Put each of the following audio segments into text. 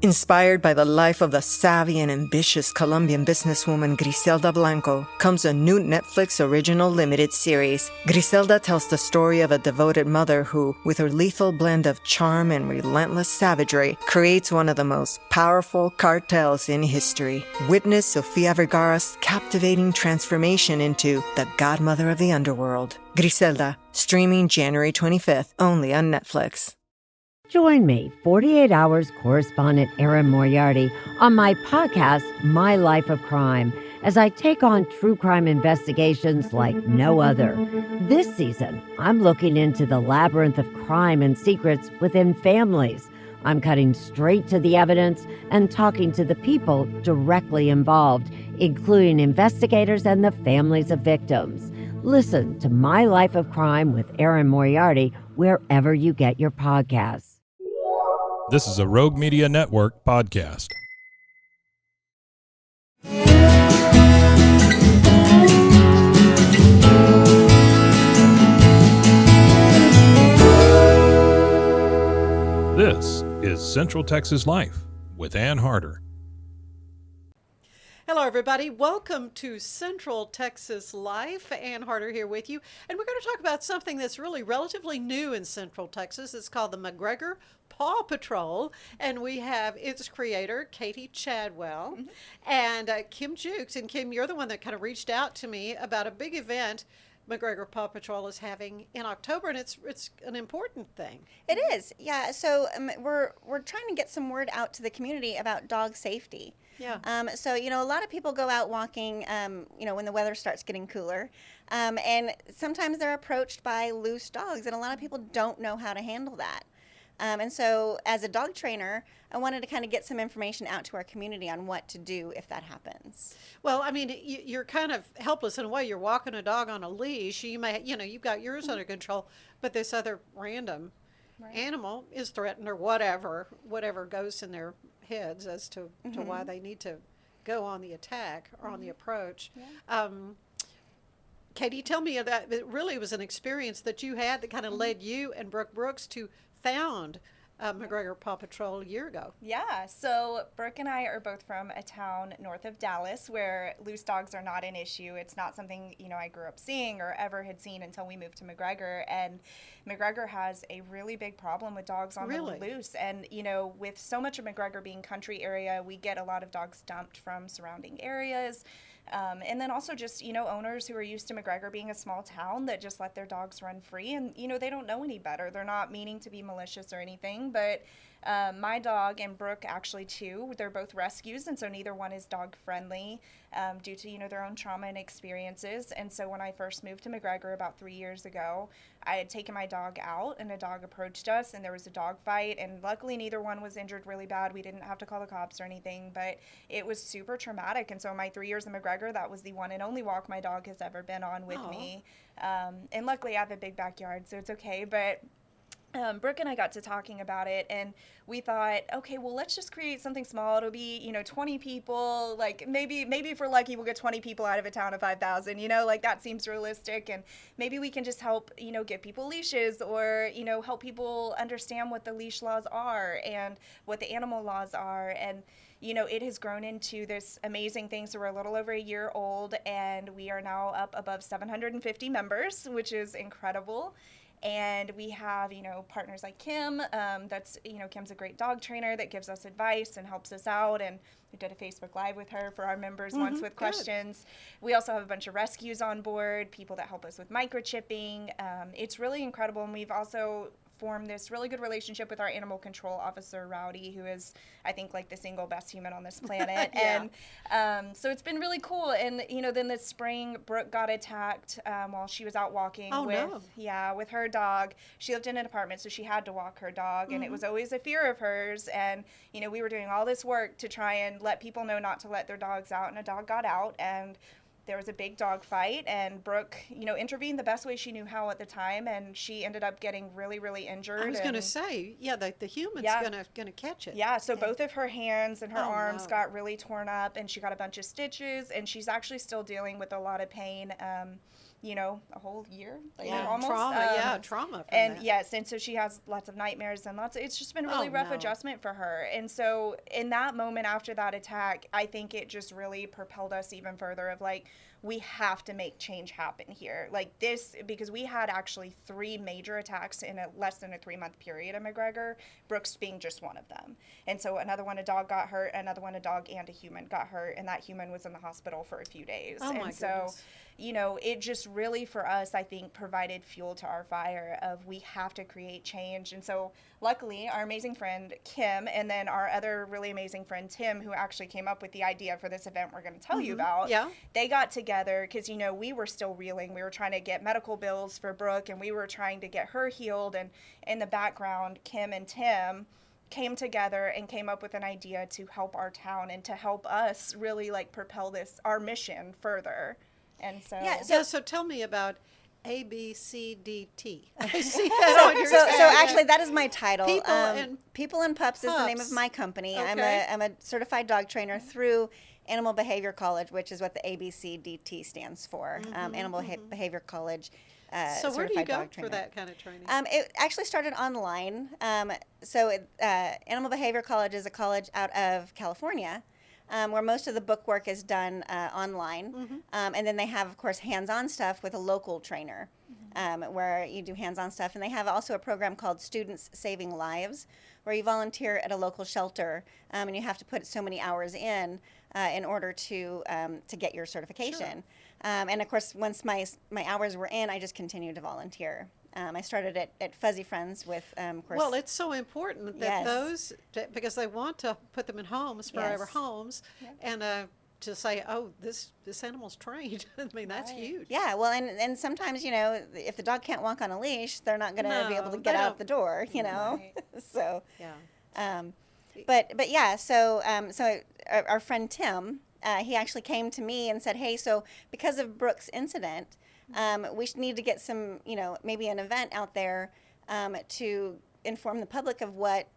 Inspired by the life of the savvy and ambitious Colombian businesswoman Griselda Blanco comes a new Netflix original limited series. Griselda tells the story of a devoted mother who, with her lethal blend of charm and relentless savagery, creates one of the most powerful cartels in history. Witness Sofia Vergara's captivating transformation into the godmother of the underworld. Griselda, streaming January 25th, only on Netflix. Join me, 48 Hours correspondent Erin Moriarty, on my podcast, My Life of Crime, as I take on true crime investigations like no other. This season, I'm looking into the labyrinth of crime and secrets within families. I'm cutting straight to the evidence and talking to the people directly involved, including investigators and the families of victims. Listen to My Life of Crime with Erin Moriarty wherever you get your podcasts. This is a Rogue Media Network podcast. This is Central Texas Life with Ann Harder. Hello, everybody. Welcome to Central Texas Life. Ann Harder here with you. And we're going to talk about something that's really relatively new in Central Texas. It's called the McGregor Paw Patrol. And we have its creator, Katie Chadwell, and Kim Jukes. And Kim, you're the one that kind of reached out to me about a big event McGregor Paw Patrol is having in October, and it's an important thing. It is, yeah. So we're trying to get some word out to the community about dog safety. Yeah. So, a lot of people go out walking, when the weather starts getting cooler, and sometimes they're approached by loose dogs, and a lot of people don't know how to handle that. And so as a dog trainer, I wanted to kind of get some information out to our community on what to do if that happens. Well, I mean, you're kind of helpless in a way. You're walking a dog on a leash. You may, you've got yours under control, but this other random animal is threatened or whatever goes in their heads as to why they need to go on the attack or on the approach. Yeah. Katie, tell me that it really was an experience that you had that kind of led you and Brooke Brooks to found McGregor Paw Patrol a year ago. Yeah, so Brooke and I are both from a town north of Dallas where loose dogs are not an issue. It's not something, I grew up seeing or ever had seen until we moved to McGregor. And McGregor has a really big problem with dogs on the loose. And, with so much of McGregor being country area, we get a lot of dogs dumped from surrounding areas. And then also just, owners who are used to McGregor being a small town that just let their dogs run free. And, they don't know any better. They're not meaning to be malicious or anything. But my dog and Brooke actually, too, they're both rescues. And so neither one is dog friendly due to, their own trauma and experiences. And so when I first moved to McGregor about 3 years ago, I had taken my dog out and a dog approached us and there was a dog fight. And luckily, neither one was injured really bad. We didn't have to call the cops or anything, but it was super traumatic. And so in my 3 years in McGregor, that was the one and only walk my dog has ever been on with me. And luckily, I have a big backyard, so it's okay. But Brooke and I got to talking about it, and we thought, okay, well, let's just create something small. It'll be, 20 people. Like maybe if we're lucky, we'll get 20 people out of a town of 5,000. Like that seems realistic, and maybe we can just help, get people leashes or help people understand what the leash laws are and what the animal laws are, and it has grown into this amazing thing. So we're a little over a year old, and we are now up above 750 members, which is incredible. And we have, partners like Kim, Kim's a great dog trainer that gives us advice and helps us out. And we did a Facebook Live with her for our members once with questions. We also have a bunch of rescues on board, people that help us with microchipping. It's really incredible. And we've also formed this really good relationship with our animal control officer, Rowdy, who is, I think, like the single best human on this planet. And so it's been really cool. And, then this spring, Brooke got attacked while she was out walking with her dog. She lived in an apartment, so she had to walk her dog. And it was always a fear of hers. And, we were doing all this work to try and let people know not to let their dogs out. And a dog got out, and there was a big dog fight, and Brooke, intervened the best way she knew how at the time, and she ended up getting really, really injured. I was going to say, the human's gonna catch it. Yeah, so both of her hands and her arms got really torn up, and she got a bunch of stitches, and she's actually still dealing with a lot of pain. a whole year later, Yeah, almost. trauma. From And that. yes, and so she has lots of nightmares and it's just been a really rough adjustment for her. And so in that moment after that attack, I think it just really propelled us even further of like, we have to make change happen here. Like this, because we had actually 3 major attacks in a less than a 3-month period at McGregor, Brooks being just one of them. And so another one, a dog got hurt, another one, a dog and a human got hurt, and that human was in the hospital for a few days. Oh, my and so, goodness. It just really for us, I think, provided fuel to our fire of we have to create change. And so luckily our amazing friend Kim and then our other really amazing friend Tim, who actually came up with the idea for this event we're going to tell you about, they got together because, we were still reeling. We were trying to get medical bills for Brooke and we were trying to get her healed. And in the background, Kim and Tim came together and came up with an idea to help our town and to help us really like propel our mission further. And so So tell me about ABCDT. I see that on your So tag. actually, that is my title. People and Pups is the name Pups. of my company. Okay. I'm a certified dog trainer through Animal Behavior College, which is what the ABCDT stands for. Animal Behavior College. So where do you certified go dog for trainer. that kind of training? It actually started online. Animal Behavior College is a college out of California. Where most of the book work is done online. And then they have, of course, hands-on stuff with a local trainer where you do hands-on stuff. And they have also a program called Students Saving Lives, where you volunteer at a local shelter and you have to put so many hours in order to get your certification. And, of course, once my hours were in, I just continued to volunteer. I started at Fuzzy Friends with, of course. Well, it's so important that because they want to put them in homes, forever homes, and to say, oh, this animal's trained. I mean, that's huge. Yeah, well, and sometimes, if the dog can't walk on a leash, they're not going to be able to get out the door, Right. So, Yeah. but yeah, so our friend Tim, he actually came to me and said, hey, so because of Brooke's incident, we need to get some, maybe an event out there to inform the public of what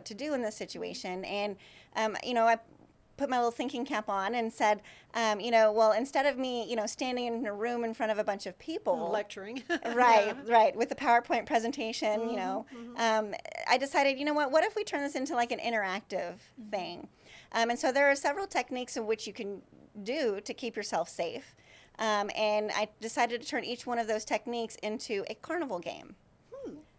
to do in this situation. And, I put my little thinking cap on and said, well, instead of me, standing in a room in front of a bunch of people. Lecturing. Right, with the PowerPoint presentation, I decided, what if we turn this into like an interactive thing? And so there are several techniques in which you can do to keep yourself safe. And I decided to turn each one of those techniques into a carnival game.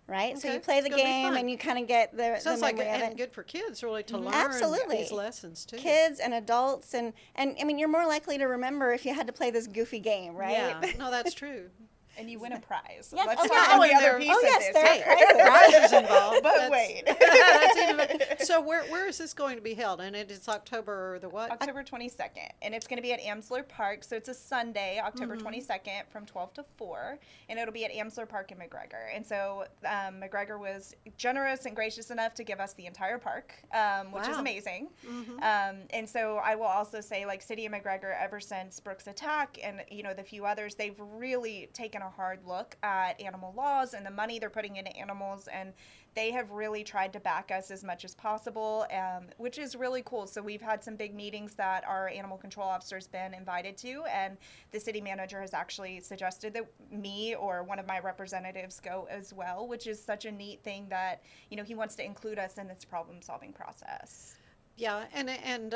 Right? So you play the game and you kind of get the Sounds memory like of it. and good for kids really to learn Absolutely. these lessons too. Kids and adults and I mean, you're more likely to remember if you had to play this goofy game, right? Yeah, no, that's true. and you win a prize. Yes. Let's Oh, talk yeah. about the Oh, other piece oh, of yes, this. there are Hey, Prizes involved. But wait. That's even better. So where is this going to be held? And it is October the what? October 22nd, and it's going to be at Amsler Park. So it's a Sunday, October 22nd, from 12 to 4, and it'll be at Amsler Park in McGregor. And so McGregor was generous and gracious enough to give us the entire park, which is Wow. amazing. And so I will also say, like, City of McGregor, ever since Brooks' attack and the few others, they've really taken a hard look at animal laws and the money they're putting into animals, and they have really tried to back us as much as possible, which is really cool. So we've had some big meetings that our animal control officer's been invited to, and the city manager has actually suggested that me or one of my representatives go as well, which is such a neat thing that, he wants to include us in this problem-solving process. Yeah, and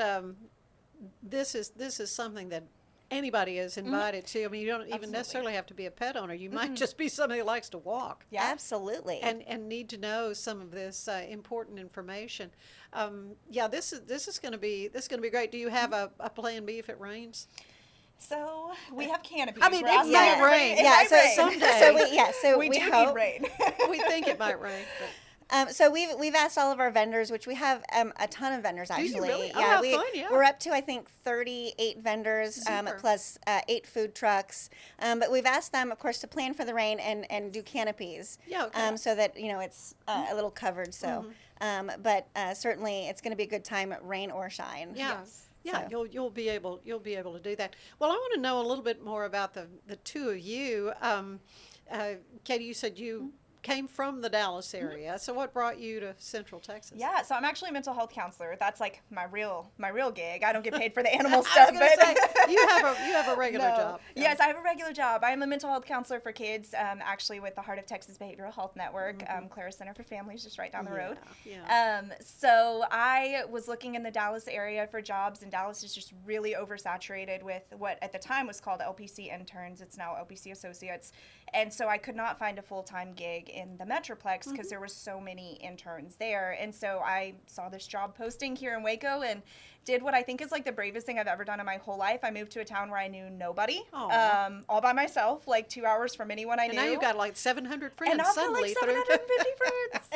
this is something that anybody is invited to. I mean, you don't even Absolutely. necessarily have to be a pet owner. You might just be somebody who likes to walk. Yeah. Absolutely. And need to know some of this important information. This is going to be great. Do you have a plan B if it rains? So we have canopies. I mean, We're it asking might everybody- rain. It Yeah, might so rain. someday. So we do hope. need rain. We think it might rain. But So we've asked all of our vendors, which we have a ton of vendors you actually. really? Oh, how we, fun, yeah. We're up to I think 38 vendors Super. plus 8 food trucks. But we've asked them, of course, to plan for the rain and do canopies. Yeah, okay. So that it's a little covered. So, but certainly it's going to be a good time, rain or shine. yeah. Yes. Yeah, So- you'll be able to do that. Well, I want to know a little bit more about the two of you. Katie, you said you came from the Dallas area. So what brought you to Central Texas? Yeah, so I'm actually a mental health counselor. That's like my real gig. I don't get paid for the animal I was stuff, gonna but say, you have a regular No. job. Yeah. Yes, I have a regular job. I am a mental health counselor for kids, actually with the Heart of Texas Behavioral Health Network, Clara Center for Families, just right down the road. Yeah. So I was looking in the Dallas area for jobs, and Dallas is just really oversaturated with what at the time was called LPC interns. It's now LPC associates. And so I could not find a full-time gig in the Metroplex because there were so many interns there. And so I saw this job posting here in Waco and did what I think is like the bravest thing I've ever done in my whole life. I moved to a town where I knew nobody, all by myself, like 2 hours from anyone I knew. And now you've got like 700 friends and I've got suddenly like through. 750 friends.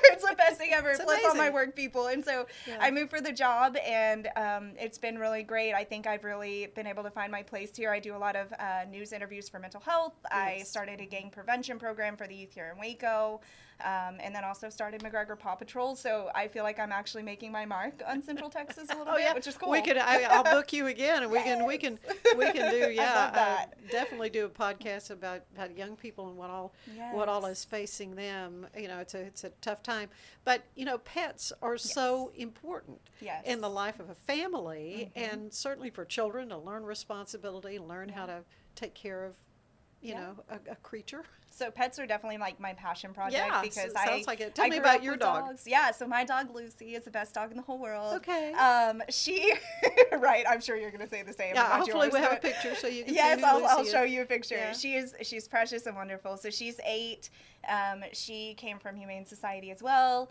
It's the best thing ever, It's plus all my amazing. work people. And so I moved for the job, and it's been really great. I think I've really been able to find my place here. I do a lot of news interviews for mental health. I started a gang prevention program for the youth here in Waco. And then also started McGregor Paw Patrol, so I feel like I'm actually making my mark on Central Texas a little bit, which is cool. We could. I'll book you again, and we can do. Yeah, love that. Definitely do a podcast about young people and what all is facing them. You know, it's a tough time, but you know, pets are so important in the life of a family, and certainly for children to learn responsibility, learn how to take care of, you know, a creature. So pets are definitely like my passion project because sounds like it. Tell I me grew about up your with dog. Dogs. Yeah, so my dog Lucy is the best dog in the whole world. Okay. She, right? I'm sure you're gonna say the same. Yeah, about hopefully yours, we have a but- picture so you can Yes, see who Lucy I'll is. show you a picture. Yeah. She's precious and wonderful. So she's 8. She came from Humane Society as well.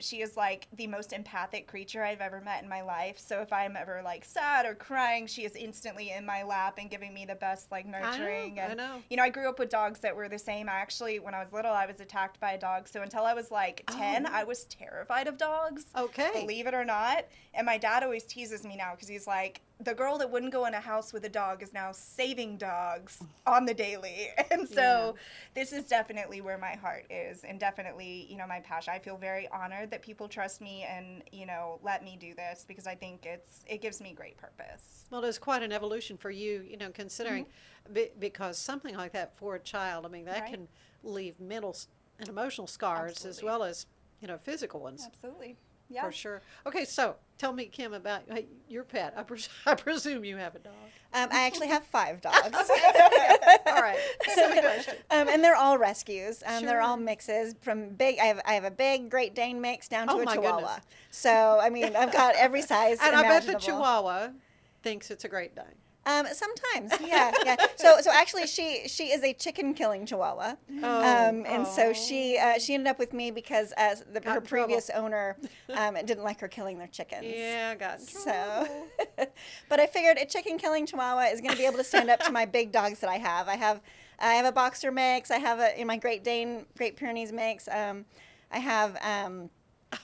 She is like the most empathic creature I've ever met in my life. So if I'm ever like sad or crying, she is instantly in my lap and giving me the best like nurturing. I know. You know, I grew up with dogs that were the same. I actually, when I was little, I was attacked by a dog. So until I was like 10, I was terrified of dogs. Okay. Believe it or not. And my dad always teases me now because he's like, the girl that wouldn't go in a house with a dog is now saving dogs on the daily. And so this is definitely where my heart is, and definitely, you know, my passion. I feel very honored that people trust me and, you know, let me do this because I think it gives me great purpose. Well, it's quite an evolution for you, you know, considering because something like that for a child, I mean, that can leave mental and emotional scars as well as, you know, physical ones. Absolutely. Yeah. For sure. Okay, so tell me, Kim, about your pet. I presume you have a dog. I actually have 5 dogs. All right. Silly question. And they're all rescues. Sure. They're all mixes from big. I have a big Great Dane mix down to Oh, a my Chihuahua. goodness. So I mean, I've got every size. And I bet the imaginable. Chihuahua thinks it's a Great Dane. Sometimes, yeah. So actually, she is a chicken killing Chihuahua, and so she ended up with me because her previous owner didn't like her killing their chickens. Yeah, I got in So, trouble. but I figured a chicken killing Chihuahua is going to be able to stand up to my big dogs that I have. I have a boxer mix. I have in my Great Dane, Great Pyrenees mix. I have.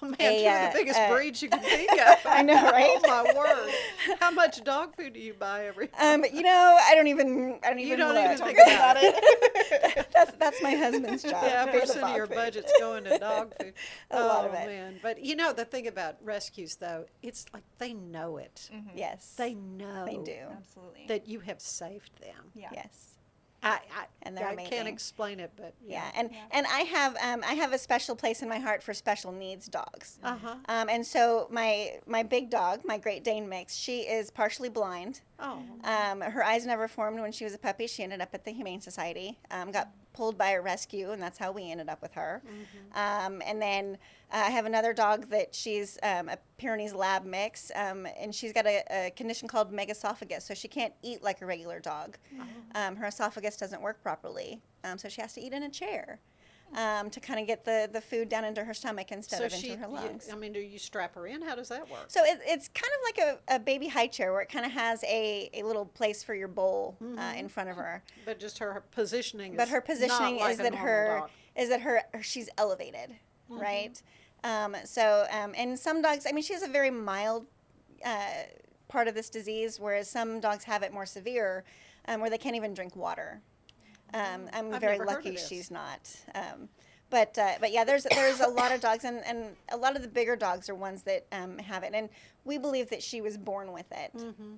Oh, man, two of the biggest breeds you can think of. I know, right? Oh, my word. How much dog food do you buy every You know, I don't even You don't look. even think about it. That's my husband's job. Yeah, pay the percent of dog your food. budget's going to dog food. A lot of Oh, it. man. But, you know, the thing about rescues, though, it's like they know it. Yes. They know They do. Absolutely. that you have saved them. Yeah. Yes. And they're I amazing. can't explain it, but Yeah, and I have a special place in my heart for special needs dogs. And so my big dog, my Great Dane mix, she is partially blind. Oh, Her eyes never formed when she was a puppy. She ended up at the Humane Society. Got pulled by a rescue, and that's how we ended up with her. And then I have another dog that she's a Pyrenees Lab mix, and she's got a condition called megaesophagus, so she can't eat like a regular dog. Her esophagus doesn't work properly, so she has to eat in a chair to kind of get the food down into her stomach instead of into her lungs. I mean, do you strap her in? How does that work? So it's kind of like a baby high chair where it kind of has a little place for your bowl in front of her. But just her positioning. But her positioning not like is a that normal dog. she's elevated, right? And some dogs, I mean, she has a very mild part of this disease, whereas some dogs have it more severe, where they can't even drink water. I'm I've very never heard of lucky this. she's not. But yeah, there's a lot of dogs, and a lot of the bigger dogs are ones that have it. And we believe that she was born with it,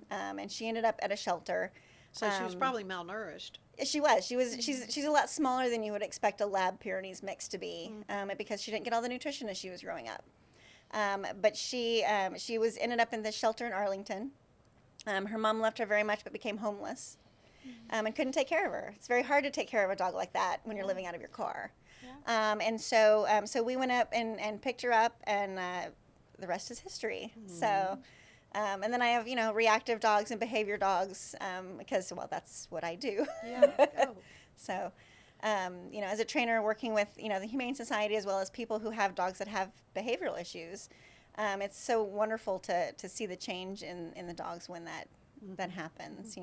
and she ended up at a shelter. So she was probably malnourished. She's a lot smaller than you would expect a Lab Pyrenees mix to be, because she didn't get all the nutrition as she was growing up. But she ended up in the shelter in Arlington. Her mom loved her very much, but became homeless, and couldn't take care of her. It's very hard to take care of a dog like that when you're living out of your car. And so we went up and picked her up, and the rest is history. So, and then I have, reactive dogs and behavior dogs, because, well, that's what I do. So, as a trainer working with, the Humane Society, as well as people who have dogs that have behavioral issues, it's so wonderful to see the change in the dogs when that happens,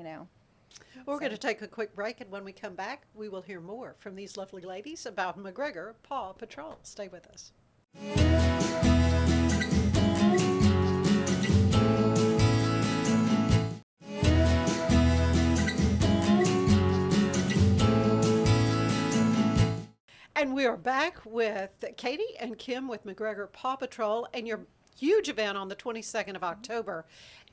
We're going to take a quick break, and when we come back, we will hear more from these lovely ladies about McGregor Paw Patrol. Stay with us. And we are back with Katie and Kim with McGregor Paw Patrol, and your huge event on the 22nd of October.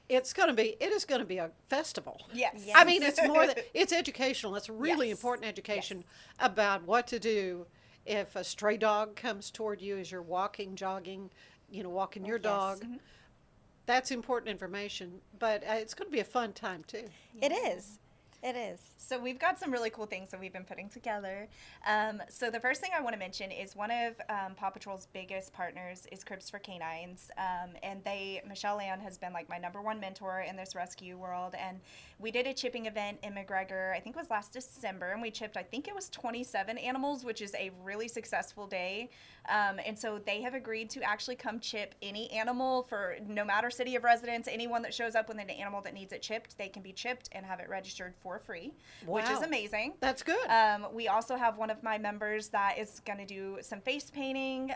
It is going to be a festival. Yes. I mean, it's more than, it's educational. It's really important education about what to do if a stray dog comes toward you as you're walking, jogging, walking your dog. That's important information, but it's going to be a fun time too. It is. It is. So we've got some really cool things that we've been putting together. So the first thing I want to mention is one of Paw Patrol's biggest partners is Cribs for Canines, and Michelle Ann has been like my #1 mentor in this rescue world, and we did a chipping event in McGregor, I think it was last December, and we chipped, I think it was 27 animals, which is a really successful day, and so they have agreed to actually come chip any animal for no matter city of residence. Anyone that shows up with an animal that needs it chipped, they can be chipped and have it registered for free, which is amazing. That's good. We also have one of my members that is going to do some face painting.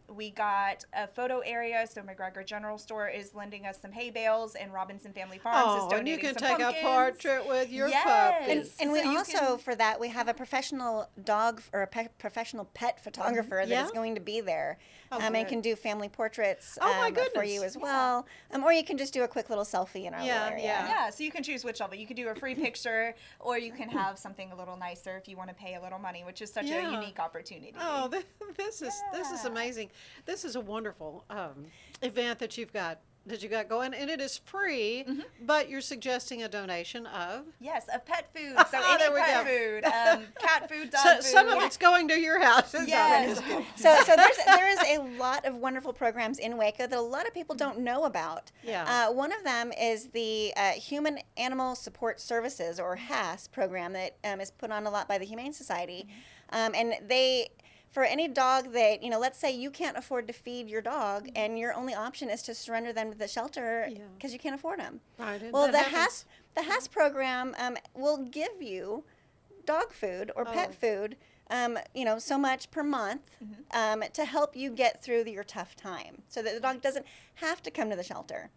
We got a photo area, so McGregor General Store is lending us some hay bales, and Robinson Family Farms is donating and you can some take pumpkins. a portrait with your puppy. And we also, for that, we have a professional dog or a professional pet photographer that is going to be there, and can do family portraits for you as well. Or you can just do a quick little selfie in our little area. Yeah, so you can choose which of it. You could do a free picture, or you can have something a little nicer if you want to pay a little money, which is such a unique opportunity. Oh, this is amazing. This is a wonderful event that you got going, and it is free, but you're suggesting a donation of? Yes, of pet food. So any pet food, cat food, dog food. Some of it's going to your house. Yes. So there is a lot of wonderful programs in Waco that a lot of people don't know about. Yeah. One of them is the Human Animal Support Services, or HAS, program that is put on a lot by the Humane Society. And they... For any dog that, let's say you can't afford to feed your dog and your only option is to surrender them to the shelter because you can't afford them. Right. Well, the HAS program will give you dog food or pet food, so much per month to help you get through your tough time so that the dog doesn't have to come to the shelter.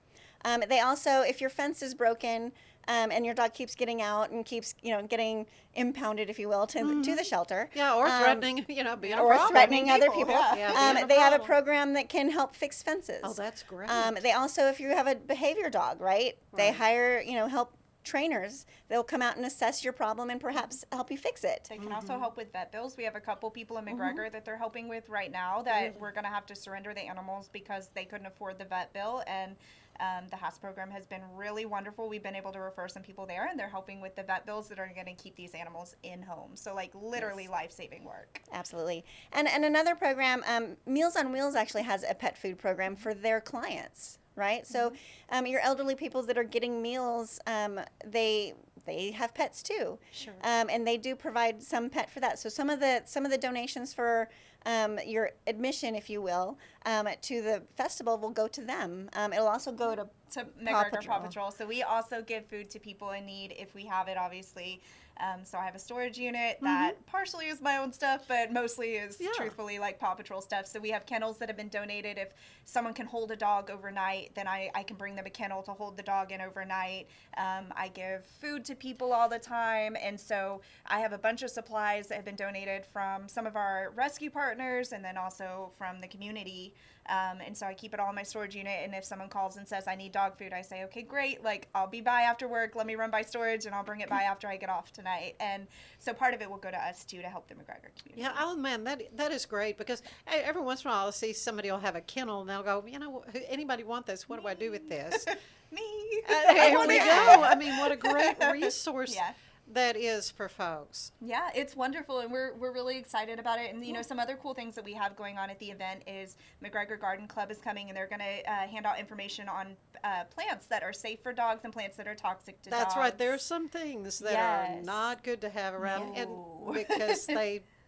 They also, if your fence is broken, and your dog keeps getting out and keeps, getting impounded, if you will, to the shelter. Yeah, or threatening, being a problem. Or threatening other people. They have a problem. program that can help fix fences. Oh, that's great. They also, if you have a behavior dog, right? They hire, help trainers. They'll come out and assess your problem and perhaps help you fix it. They can also help with vet bills. We have a couple people in McGregor that they're helping with right now that we're going to have to surrender the animals because they couldn't afford the vet bill, and the HAS program has been really wonderful. We've been able to refer some people there, and they're helping with the vet bills that are going to keep these animals in homes. So, literally life-saving work. Absolutely. And another program, Meals on Wheels actually has a pet food program for their clients, right? So your elderly people that are getting meals, they have pets too. Sure. And they do provide some pet for that. So some of the donations for your admission, if you will, to the festival will go to them. It'll also go to McGregor Paw Patrol. So we also give food to people in need if we have it, obviously. So I have a storage unit that partially is my own stuff, but mostly is truthfully Paw Patrol stuff. So we have kennels that have been donated. If someone can hold a dog overnight, then I can bring them a kennel to hold the dog in overnight. I give food to people all the time. And so I have a bunch of supplies that have been donated from some of our rescue partners and then also from the community. And so I keep it all in my storage unit, and if someone calls and says, I need dog food, I say, okay, great, I'll be by after work, let me run by storage, and I'll bring it by after I get off tonight. night. And so part of it will go to us too to help the McGregor community. Yeah, oh man, that is great, because every once in a while I'll see somebody will have a kennel and they'll go, anybody want this? What do I do with this? Me. Here we go. I mean, what a great resource Yeah. that is for folks. Yeah, it's wonderful, and we're really excited about it. And you know, some other cool things that we have going on at the event is McGregor Garden Club is coming, and they're going to hand out information on plants that are safe for dogs and plants that are toxic to dogs. That's right. There are some things that are Yes. not good to have around, No. and because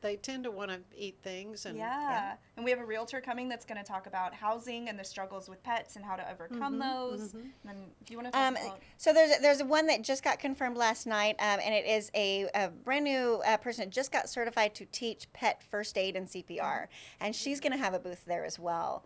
they tend to want to eat things. And Yeah. And we have a realtor coming that's going to talk about housing and the struggles with pets and how to overcome those. And then if you want to talk about... So there's one that just got confirmed last night, and it is a brand new person that just got certified to teach pet first aid and CPR, and she's going to have a booth there as well,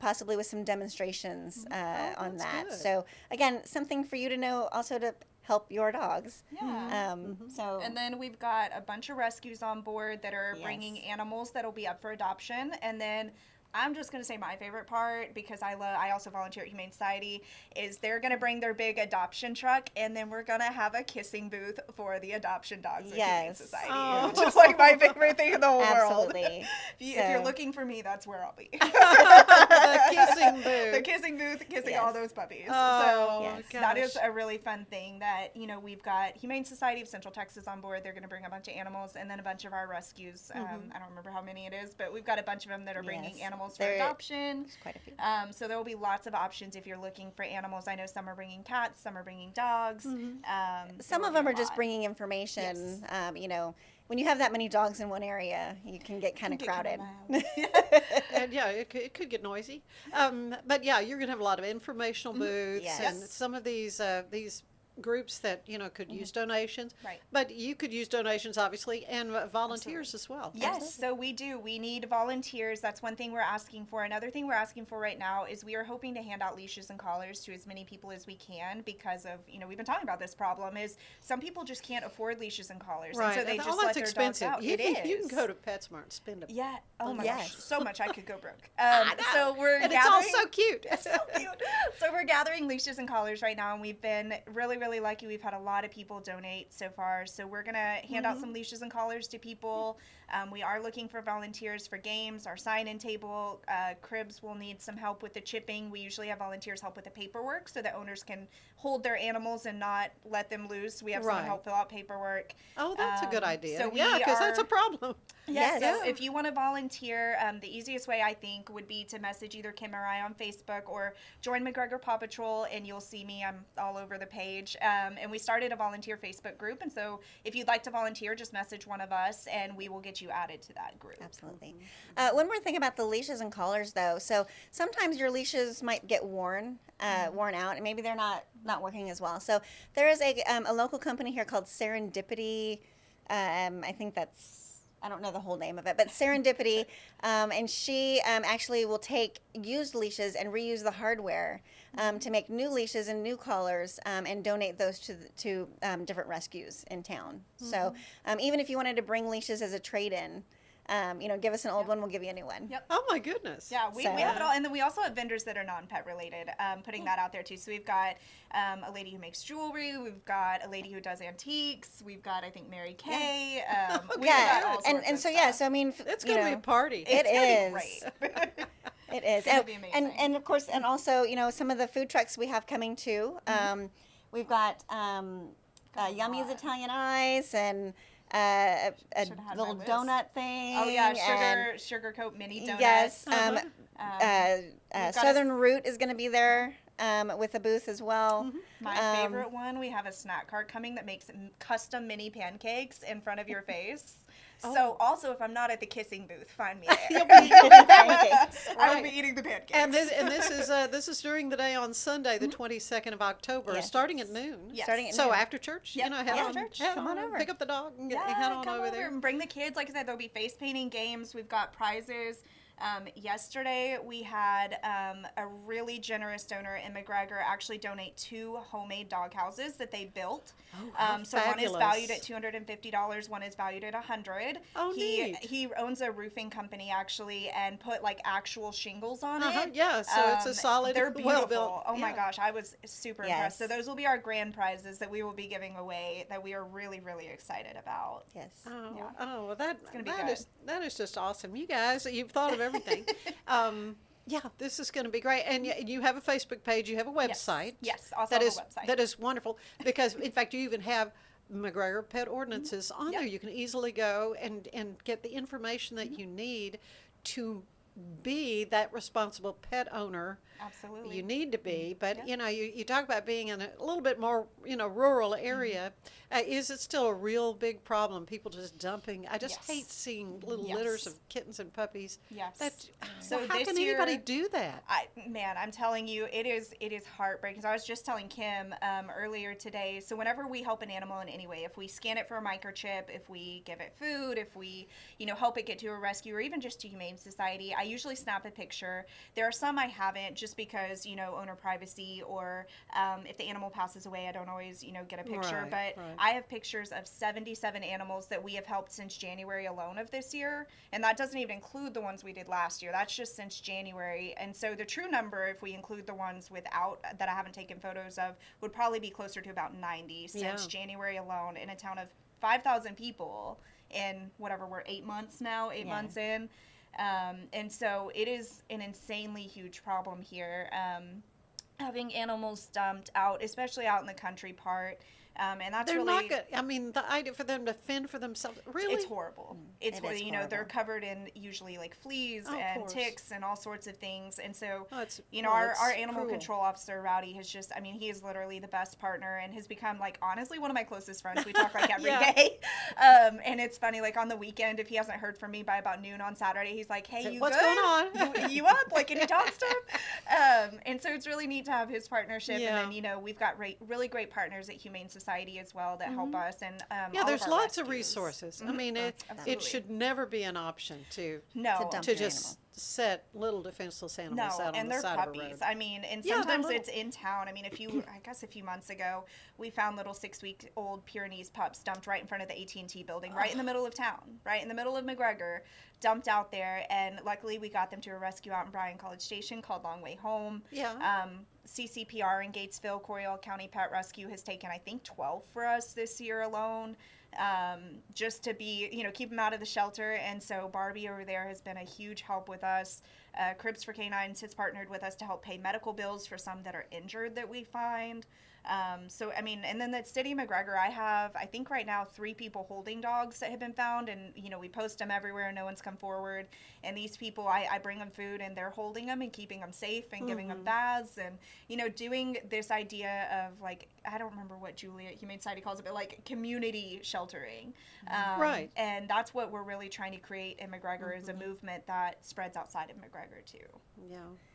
possibly with some demonstrations on that's that. good. So again, something for you to know, also to help your dogs. Yeah. So And then we've got a bunch of rescues on board that are Yes. bringing animals that'll be up for adoption. And then I'm just going to say my favorite part, because I also volunteer at Humane Society, is they're going to bring their big adoption truck, and then we're going to have a kissing booth for the adoption dogs at Humane Yes. Society. Oh. Which is like my favorite thing in the whole world. absolutely. If you're So- looking for me, that's where I'll be. the kissing booth. The kissing booth, kissing Yes. all those puppies. Oh, Yes. So that is gosh. a really fun thing that, you know, we've got Humane Society of Central Texas on board. They're going to bring a bunch of animals, and then a bunch of our rescues. I don't remember how many it is, but we've got a bunch of them that are bringing Yes. animals for There- adoption. There's quite a few. So there will be lots of options if you're looking for animals. I know some are bringing cats, some are bringing dogs. Some of them are just bringing information. You know, when you have that many dogs in one area, you can get kind of crowded. And yeah, it could get noisy. But yeah, you're going to have a lot of informational booths, Yes. and some of these groups that, you know, could use donations. Right. But you could use donations, obviously, and volunteers as well. Yes, so we do. We need volunteers. That's one thing we're asking for. Another thing we're asking for right now is we are hoping to hand out leashes and collars to as many people as we can, because of, you know, we've been talking about this problem, is some people just can't afford leashes and collars. Right. And so they just All let that's their expensive. dogs out. You It can, is. you can go to PetSmart and spend a Yeah. Oh my Yes. gosh. So much I could go broke. know. So we're and gathering. it's all so cute. So cute. So we're gathering leashes and collars right now, and we've been really, really lucky. We've had a lot of people donate so far. So we're going to hand out some leashes and collars to people. We are looking for volunteers for games, our sign-in table. Cribs will need some help with the chipping. We usually have volunteers help with the paperwork so that owners can hold their animals and not let them loose. We have someone Right. help fill out paperwork. Oh, that's a good idea. So we yeah, because that's are- a problem. Yes. Yes. So if you want to volunteer, the easiest way I think would be to message either Kim or I on Facebook, or join McGregor Paw Patrol, and you'll see me. I'm all over the page. And we started a volunteer Facebook group, and so if you'd like to volunteer, just message one of us, and we will get you added to that group. Absolutely. One more thing about the leashes and collars, though. So sometimes your leashes might get worn out, and maybe they're not working as well. So there is a local company here called Serendipity. I think I don't know the whole name of it, but Serendipity, and she actually will take used leashes and reuse the hardware to make new leashes and new collars, and donate those to different rescues in town. So even if you wanted to bring leashes as a trade-in, you know, give us an old one, we'll give you a new one. Yep. Oh my goodness. Yeah, we have it all, and then we also have vendors that are non-pet related, putting that out there too. So we've got a lady who makes jewelry, we've got a lady who does antiques, we've got, I think, Mary Kay. We've got all sorts and of so stuff. so I mean, It's you going to be know, a party. It is. Gonna be great. It is. gonna be amazing. And of course, and also, you know, some of the food trucks we have coming too. We've got Yummy's Italian Ice, and a Should've had little my list. donut thing. Oh yeah, and- sugar coat mini donuts. Yes. got Southern Root is going to be there with a booth as well. My favorite one, we have a snack cart coming that makes custom mini pancakes in front of your face. So also, if I'm not at the kissing booth, find me there. Pancakes. I will be eating the pancakes. And this is during the day on Sunday, the 22nd of October, Yes. starting at noon. Yes. Starting at So noon. after church, Yep. you know, head After on, church, head come on over. pick up the dog and Yeah, head on come over there. and bring the kids. Like I said, there'll be face painting games. We've got prizes. Yesterday, we had a really generous donor in McGregor actually donate 2 homemade dog houses that they built. So one is valued at $250, one is valued at $100. Oh, neat. He owns a roofing company actually, and put like actual shingles on it. Yeah, so it's a solid, they're beautiful. well-built. Oh my gosh, I was super impressed. So those will be our grand prizes that we will be giving away that we are really, really excited about. Yes. Oh, well, that is just awesome. You guys, you've thought of everything. Yeah, this is going to be great. And you have a Facebook page. You have a website. Yes, also that have is a website. that is wonderful because, in fact, you even have McGregor pet ordinances on there. You can easily go and get the information that you need to be that responsible pet owner. Absolutely. You need to be, but you talk about being in a little bit more rural area. Is it still a real big problem? People just dumping. I just hate seeing little litters of kittens and puppies. Yes. So how can anybody do that? I'm telling you, it is heartbreaking. So I was just telling Kim earlier today. So whenever we help an animal in any way, if we scan it for a microchip, if we give it food, if we help it get to a rescue, or even just to Humane Society, I usually snap a picture. There are some I haven't, just because owner privacy, or if the animal passes away, I don't always get a picture. But I have pictures of 77 animals that we have helped since January alone of this year, and that doesn't even include the ones we did last year. That's just since January. And so the true number, if we include the ones without that I haven't taken photos of, would probably be closer to about 90 since January alone, in a town of 5,000 people in whatever, we're 8 months now, 8 months in. And so it is an insanely huge problem here, having animals dumped out, especially out in the country part. And that's They're not good. I mean, the idea for them to fend for themselves, really? It's horrible. It's It is horrible. They're covered in usually like fleas and ticks and all sorts of things. And so, it's our animal cruel. control officer, Rowdy, has just, he is literally the best partner and has become, like, honestly, one of my closest friends. We talk like every day. And it's funny, like on the weekend, if he hasn't heard from me by about noon on Saturday, he's like, hey, What's good? going on? You up? Like, any dog stuff? And so it's really neat to have his partnership. Yeah. And then, we've got really great partners at Humane Society as well that help us. And there's lots of rescues. resources. I mean, it should never be an option to dump your just set little defenseless animals out on the they're side puppies. of the road. I mean, and Yeah, they're sometimes little. it's in town. I mean, a few months ago, we found little 6-week-old Pyrenees pups dumped right in front of the AT&T building, right in the middle of town, right in the middle of McGregor, dumped out there. And luckily, we got them to a rescue out in Bryan College Station called Long Way Home. Yeah. CCPR in Gatesville, Coryell County Pet Rescue has taken, I think, 12 for us this year alone. Just to be, keep them out of the shelter. And so Barbie over there has been a huge help with us. Cribs for Canines has partnered with us to help pay medical bills for some that are injured that we find. So, I mean, and then at City McGregor, I have, I think right now, 3 people holding dogs that have been found, and, we post them everywhere, no one's come forward, and these people, I bring them food, and they're holding them and keeping them safe and giving them baths, and, doing this idea of, like, I don't remember what Julie at Humane Society calls it, but, like, community sheltering. Right. And that's what we're really trying to create in McGregor, is a movement that spreads outside of McGregor, too.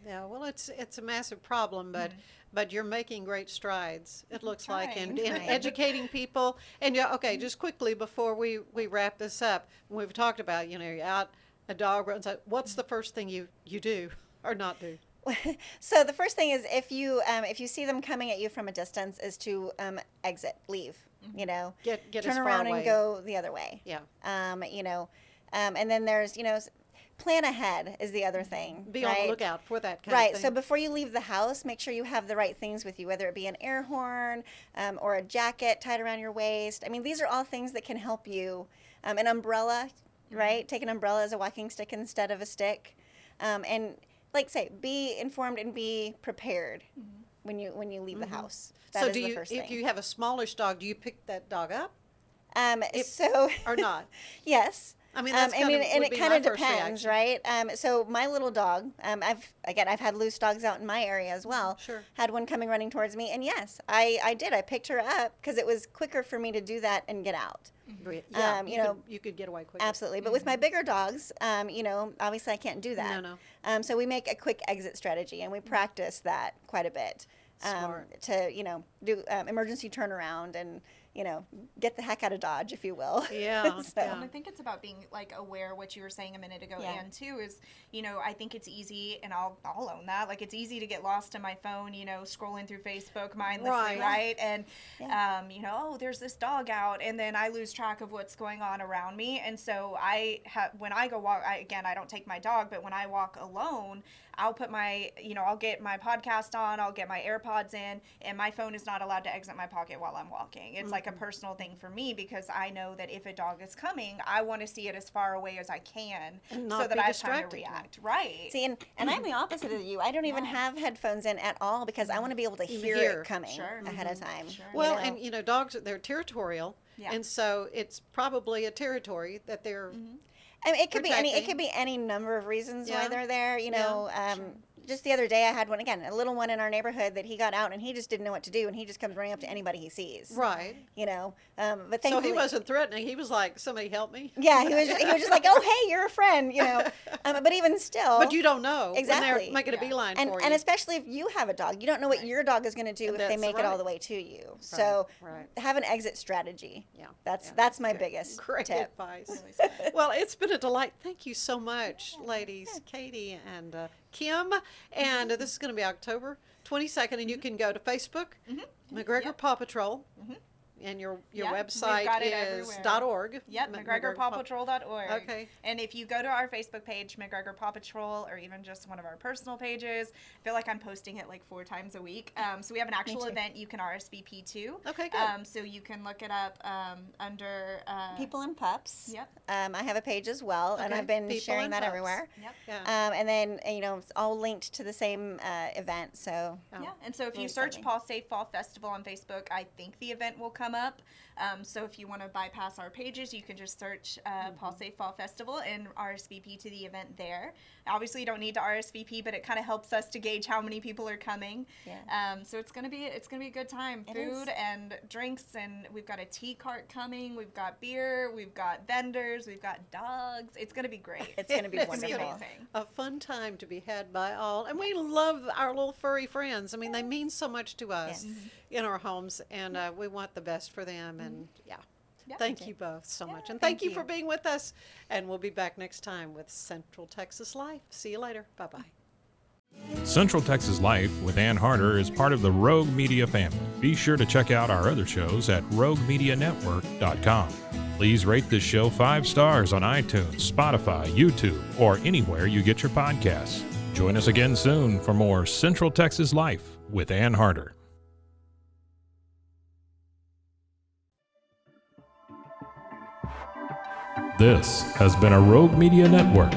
Yeah. Well, it's a massive problem, but you're making great strides. It looks like in educating people. And just quickly before we wrap this up, we've talked about you're out, a dog runs out. What's the first thing you do or not do? So the first thing is if you see them coming at you from a distance, is to exit, leave. Get turn as far around away. and go the other way. Yeah. And then there's plan ahead is the other thing. Be on the lookout for that kind of Right. thing. So before you leave the house, make sure you have the right things with you, whether it be an air horn or a jacket tied around your waist. I mean, these are all things that can help you. An umbrella, right? Take an umbrella as a walking stick instead of a stick. And like say, be informed and be prepared when you leave the house. That is the first thing. If you have a smallish dog, do you pick that dog up? Or not? Yes. I mean, and it kind of depends, reaction. right? So my little dog, I've had loose dogs out in my area as well. Sure. Had one coming running towards me, and yes, I did. I picked her up because it was quicker for me to do that and get out. Yeah, you could get away quicker. Absolutely. But with my bigger dogs, obviously I can't do that. No. So we make a quick exit strategy, and we practice that quite a bit. Smart. To do emergency turnaround and get the heck out of Dodge, if you will. Yeah, So- yeah. And I think it's about being like aware. What you were saying a minute ago, Yeah. Ann, too, is I think it's easy, and I'll own that. Like it's easy to get lost in my phone, scrolling through Facebook mindlessly, Right. right? And Yeah. oh, there's this dog out, and then I lose track of what's going on around me. And so when I go walk, I don't take my dog, but when I walk alone, I'll put I'll get my podcast on, I'll get my AirPods in, and my phone is not allowed to exit my pocket while I'm walking. It's like a personal thing for me because I know that if a dog is coming, I want to see it as far away as I can And so not that be I have time to distracted. react. Right. See, and I'm the opposite of you. I don't even have headphones in at all because I want to be able to hear hear. it coming Sure. ahead of time. Sure. Well, and dogs, they're territorial, Yeah. and so it's probably a territory that they're. I mean, it could be protecting. any number of reasons why Yeah. they're there. Yeah. Just the other day, I had a little one in our neighborhood that he got out and he just didn't know what to do, and he just comes running up to anybody he sees. Right. But So thankfully, he wasn't threatening. He was like, "Somebody help me." Yeah, he was just like, "Oh, hey, you're a friend," But even still, But you don't know when Exactly. they're making a beeline and for and you. especially if you have a dog, you don't know what your dog is going to do if they That's make it all right. the way to you. So right. have an exit strategy. Yeah, That's yeah. my biggest Great tip. advice. Well, it's been a delight. Thank you so much, ladies, Katie and Kim. And this is going to be October 22nd, and you can go to Facebook, McGregor Paw Patrol, and your Yeah, we've website got it is everywhere. .org. Yep, McGregorPawPatrol.org. Okay. And if you go to our Facebook page, McGregor Paw Patrol, or even just one of our personal pages, I feel like I'm posting it like 4 times a week. So we have an actual event you can RSVP to. Okay, good. So you can look it up under People and Pups. Yep. I have a page as well, and Okay, I've been People sharing and that Pups. everywhere. Yep. Yeah. And then it's all linked to the same event. So Yeah, and so if you Really search exciting. Paw Safe Fall Festival on Facebook, I think the event will come up. So if you want to bypass our pages, you can just search Paw Safe Fall Festival and RSVP to the event there. Obviously, you don't need to RSVP, but it kind of helps us to gauge how many people are coming. Yeah. So it's gonna be a good time. It Food is. and drinks, and we've got a tea cart coming. We've got beer. We've got vendors. We've got dogs. It's gonna be great. it's going to be It's It's gonna be wonderful. amazing. A fun time to be had by all. And we love our little furry friends. I mean, they mean so much to us Yes. in our homes, and we want the best for them. And yeah. Yeah. Thank you both so much. Yeah, And thank thank you for you. being with us. And we'll be back next time with Central Texas Life. See you later. Bye-bye. Central Texas Life with Ann Harder is part of the Rogue Media family. Be sure to check out our other shows at roguemedianetwork.com. Please rate this show 5 stars on iTunes, Spotify, YouTube, or anywhere you get your podcasts. Join us again soon for more Central Texas Life with Ann Harder. This has been a Rogue Media Network